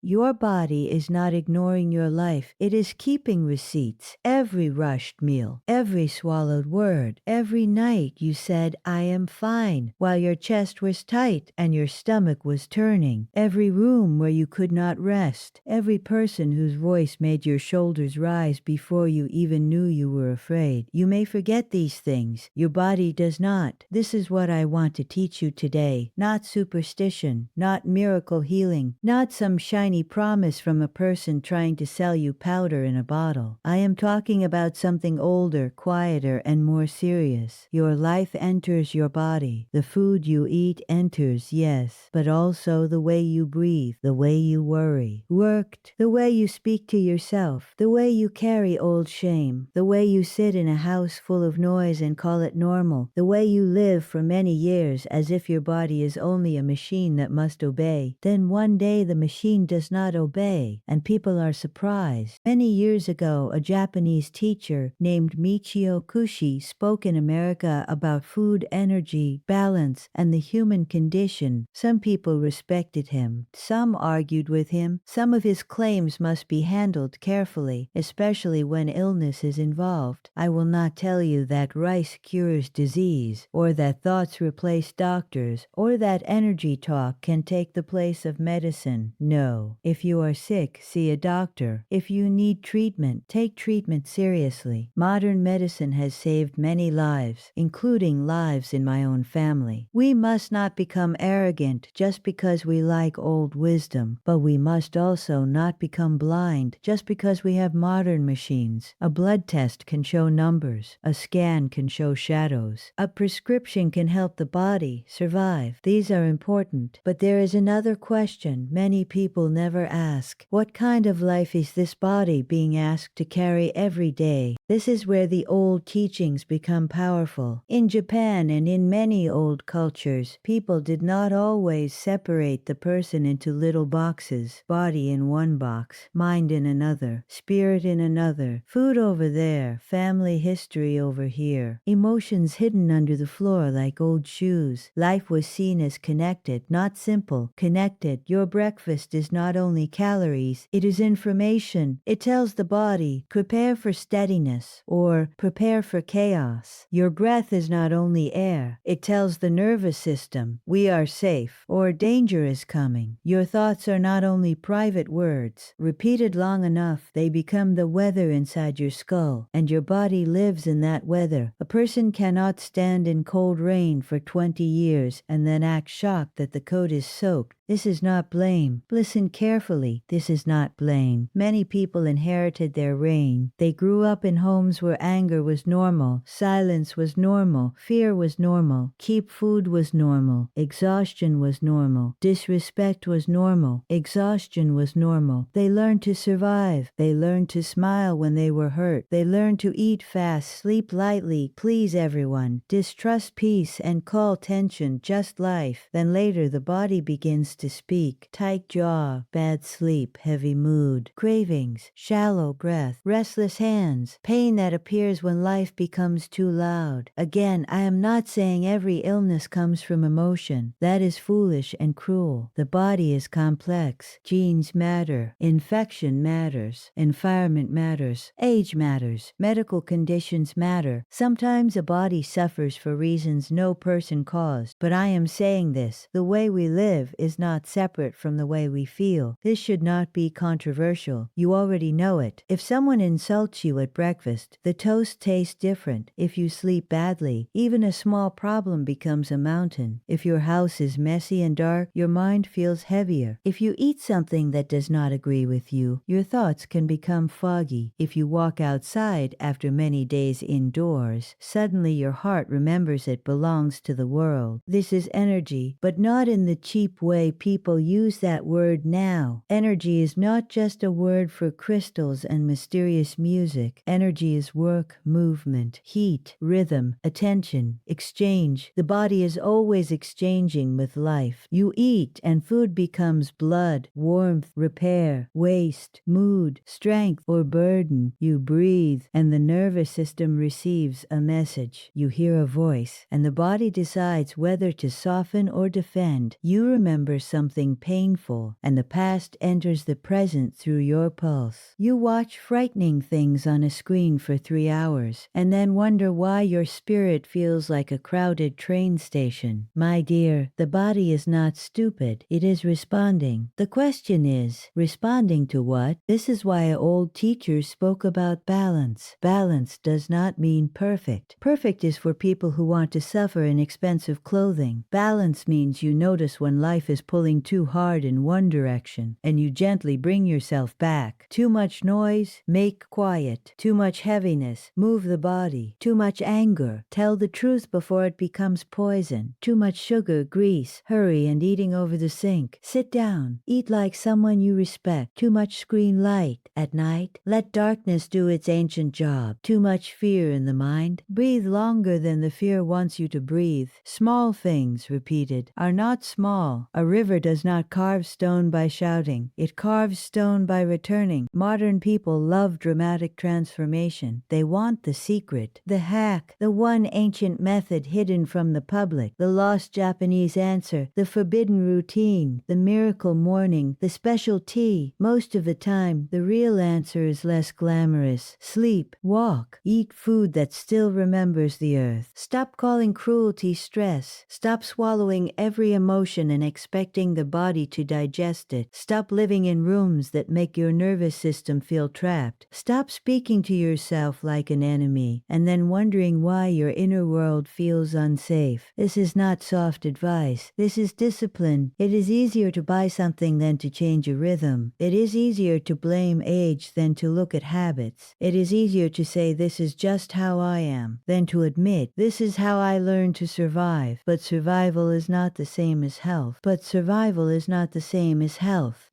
Your body is not ignoring your life. It is keeping receipts. Every rushed meal, every swallowed word, every night you said, I am fine, while your chest was tight and your stomach was turning. Every room where you could not rest. Every person whose voice made your shoulders rise before you even knew you were afraid. You may forget these things. Your body does not. This is what I want to teach you today. Not superstition, not miracle healing, not some shiny promise from a person trying to sell you powder in a bottle. I am talking about something older, quieter, and more serious. Your life enters your body. The food you eat enters, yes, but also the way you breathe, the way you worry, worked, the way you speak to yourself, the way you carry old shame, the way you sit in a house full of noise and call it normal, the way you live for many years as if your body is only a machine that must obey. Then one day the machine does not obey, and people are surprised. Many years ago, a Japanese teacher named Michio Kushi spoke in America about food, energy, balance, and the human condition. Some people respected him. Some argued with him. Some of his claims must be handled carefully, especially when illness is involved. I will not tell you that rice cures disease, or that thoughts replace doctors, or that energy talk can take the place of medicine. No. If you are sick, see a doctor. If you need treatment, take treatment seriously. Modern medicine has saved many lives, including lives in my own family. We must not become arrogant just because we like old wisdom, but we must also not become blind just because we have modern machines. A blood test can show numbers. A scan can show shadows. A prescription can help the body survive. These are important, but there is another question many people never ask. What kind of life is this body being asked to carry every day? This is where the old teachings become powerful. In Japan and in many old cultures, people did not always separate the person into little boxes, body in one box, mind in another, spirit in another, food over there, family history over here, emotions hidden under the floor like old shoes. Life was seen as connected, not simple. Connected. Your breakfast is not only calories, it is information. It tells the body, prepare for steadiness, or prepare for chaos. Your breath is not only air, it tells the nervous system, we are safe, or danger is coming. Your thoughts are not only private words. Repeated long enough, they become the weather inside your skull, and your body lives in that weather. A person cannot stand in cold rain for 20 years and then act shocked that the coat is soaked. This is not blame. Listen carefully. This is not blame. Many people inherited their rain. They grew up in homes where anger was normal, silence was normal, fear was normal, keep food was normal, exhaustion was normal, disrespect was normal, exhaustion was normal. They learned to survive. They learned to smile when they were hurt. They learned to eat fast, sleep lightly, please everyone, distrust peace, and call tension just life. Then later the body begins to speak. Tight jaw, bad sleep, heavy mood, cravings, shallow breath, restless hands, pain that appears when life becomes too loud. Again, I am not saying every illness comes from emotion. That is foolish and cruel. The body is complex. Genes matter. Infection matters. Environment matters. Age matters. Medical conditions matter. Sometimes a body suffers for reasons no person caused. But I am saying this. The way we live is not separate from the way we feel. This should not be controversial. You already know it. If someone insults you at breakfast, the toast tastes different. If you sleep badly, even a small problem becomes a mountain. If your house is messy and dark, your mind feels heavier. If you eat something that does not agree with you, your thoughts can become foggy. If you walk outside after many days indoors, suddenly your heart remembers it belongs to the world. This is energy, but not in the cheap way people use that word now. Energy is not just a word for crystals and mysterious music. Energy is work, movement, heat, rhythm, attention, exchange. The body is always exchanging with life. You eat and food becomes blood, warmth, repair, waste, mood, strength, or burden. You breathe and the nervous system receives a message. You hear a voice and the body decides whether to soften or defend. You remember something painful and the past enters the present through your pulse. You watch frightening things on a screen for 3 hours and then wonder why your spirit feels like a crowded train station. My dear, the body is not stupid. It is responding. The question is, responding to what? This is why old teachers spoke about balance. Balance does not mean perfect. Perfect is for people who want to suffer in expensive clothing. Balance means you notice when life is pulling too hard in one direction and you gently bring yourself back. Too much noise, make quiet. Too much heaviness, move the body. Too much anger, tell the truth before it becomes poison. Too much sugar, grease, hurry and eating over the sink. Sit down, eat like someone you respect. Too much screen light at night, let darkness do its ancient job. Too much fear in the mind, breathe longer than the fear wants you to breathe. Small things, repeated, are not small. A river does not carve stone by shouting, it carves stone by returning. Modern people love dramatic transformation. They want the secret, the hack, the one ancient method hidden from the public, the lost Japanese answer, the forbidden routine, the miracle morning, the special tea. Most of the time, the real answer is less glamorous. Sleep, walk, eat food that still remembers the earth. Stop calling cruelty stress. Stop swallowing every emotion and expecting the body to digest it. Stop living in rooms that make your nervous system feel trapped. Stop speaking to yourself like an enemy and then wondering why your inner world feels unsafe. This is not soft advice. This is discipline. It is easier to buy something than to change a rhythm. It is easier to blame age than to look at habits. It is easier to say this is just how I am than to admit this is how I learned to survive. But survival is not the same as health.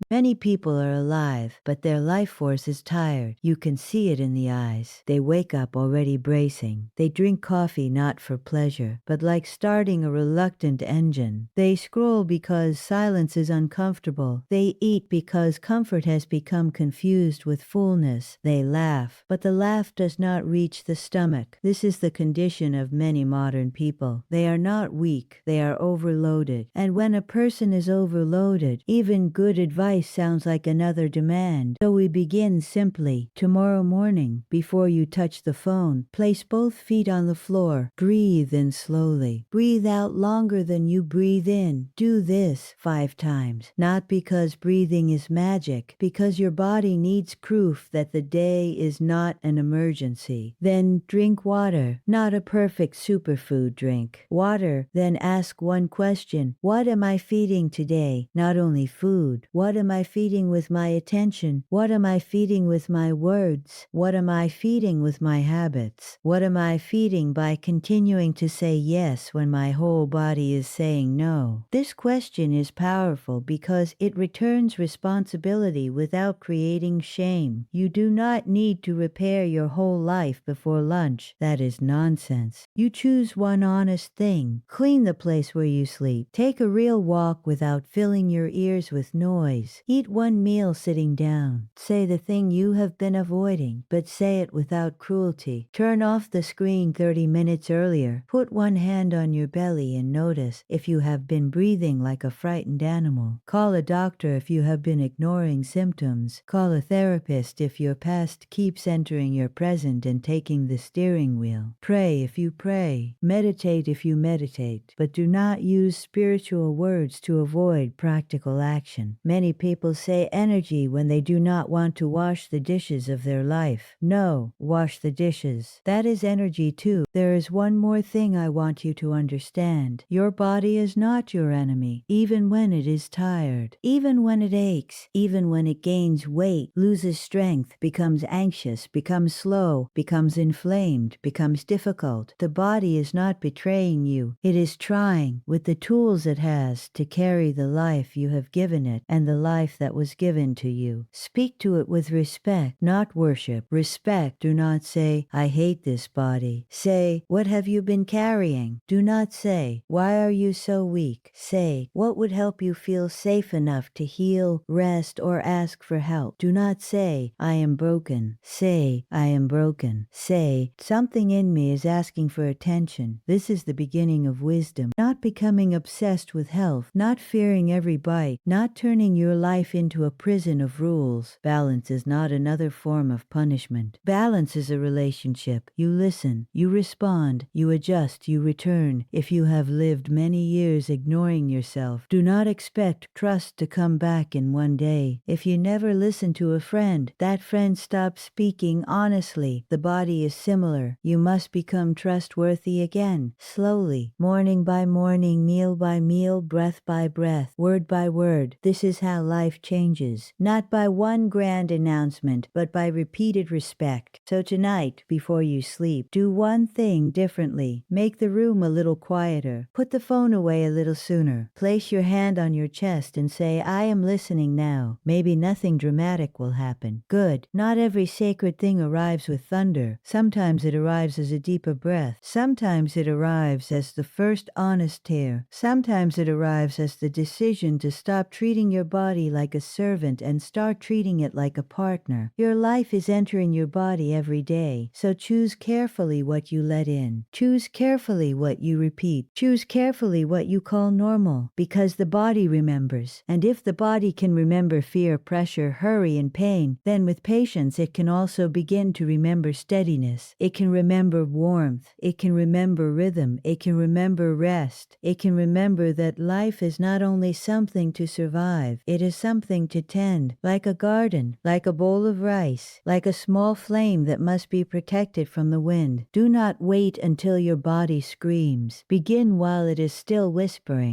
Many people are alive, but their life force is tired. You can see it in the eyes. They wake up already bracing. They drink coffee not for pleasure, but like starting a reluctant engine. They scroll because silence is uncomfortable. They eat because comfort has become confused with fullness. They laugh, but the laugh does not reach the stomach. This is the condition of many modern people. They are not weak, they are overloaded. And when a person is overloaded, even good advice sounds like another demand. So we begin simply. Tomorrow morning, before you touch the phone, place both feet on the floor. Breathe in slowly. Breathe out longer than you breathe in. Do this 5 times. Not because breathing is magic, because your body needs proof that the day is not an emergency. Then drink water, not a perfect superfood drink. Water, then ask one question. What am I feeding today? Not only food. What am I feeding with my attention? What am I feeding with my words? What am I feeding with my habits? What am I feeding by continuing to say yes when my whole body is saying no? This question is powerful because it returns responsibility without creating shame. You do not need to repair your whole life before lunch. That is nonsense. You choose one honest thing. Clean the place where you sleep. Take a real walk without filling your ears with noise. Eat one meal sitting down. Say the thing you have been avoiding, but say it without cruelty. Turn off the screen 30 minutes earlier. Put one hand on your belly and notice if you have been breathing like a frightened animal. Call a doctor if you have been ignoring symptoms. Call a therapist if your past keeps entering your present and taking the steering wheel. Pray if you pray. Meditate if you meditate. But do not use spiritual words to avoid practical action. Many people say energy when they do not want to wash the dishes of their life. No, wash the dishes. That is energy too. There is one more thing I want you to understand. Your body is not your enemy, even when it is tired, even when it aches, even when it gains weight, loses strength, becomes anxious, becomes slow, becomes inflamed, becomes difficult. The body is not betraying you. It is trying, with the tools it has, to carry the life you have given it and the life that was given to you. Speak to it with respect, not worship. Respect. Do not say, I hate this body. Say, what have you been carrying? Do not say, why are you so weak? Say, what would help you feel safe enough to heal, rest, or ask for help? Do not say, I am broken. Say, I am broken. Say, something in me is asking for attention. This is the beginning of wisdom. Not becoming obsessed with health, not fearing every bite, not turning your life into a prison of rules. Balance is not another form of punishment. Balance is a relationship. You listen, you respond, you adjust, you return. If you have lived many years ignoring yourself, do not expect trust to come back in one day. If you never listen to a friend, that friend stops speaking honestly. The body is similar. You must become trustworthy again, slowly, morning by morning, meal by meal, breath by breath, word by word. This is how life changes, not by one grand announcement, but by repeated respect. So tonight, before you sleep, do one thing differently. Make the room a little quieter. Put the phone away a little sooner. Place your hand on your chest and say, I am listening now. Maybe nothing dramatic will happen. Good. Not every sacred thing arrives with thunder. Sometimes it arrives as a deeper breath. Sometimes it arrives as the first honest tear. Sometimes it arrives as the decision to stop treating your body like a servant and start treating it like a partner. Your life is entering your body every day, so choose carefully what you let in. Choose carefully what you repeat. Choose carefully what you call normal, because the body remembers. And if the body can remember fear, pressure, hurry, and pain, then with patience it can also begin to remember steadiness. It can remember warmth. It can remember rhythm. It can remember rest. It can remember that life is not only something to survive, it is something to tend, like a garden, like a bowl of rice, like a small flame that must be protected from the wind. Do not wait until your body screams. Begin while it is still whispering.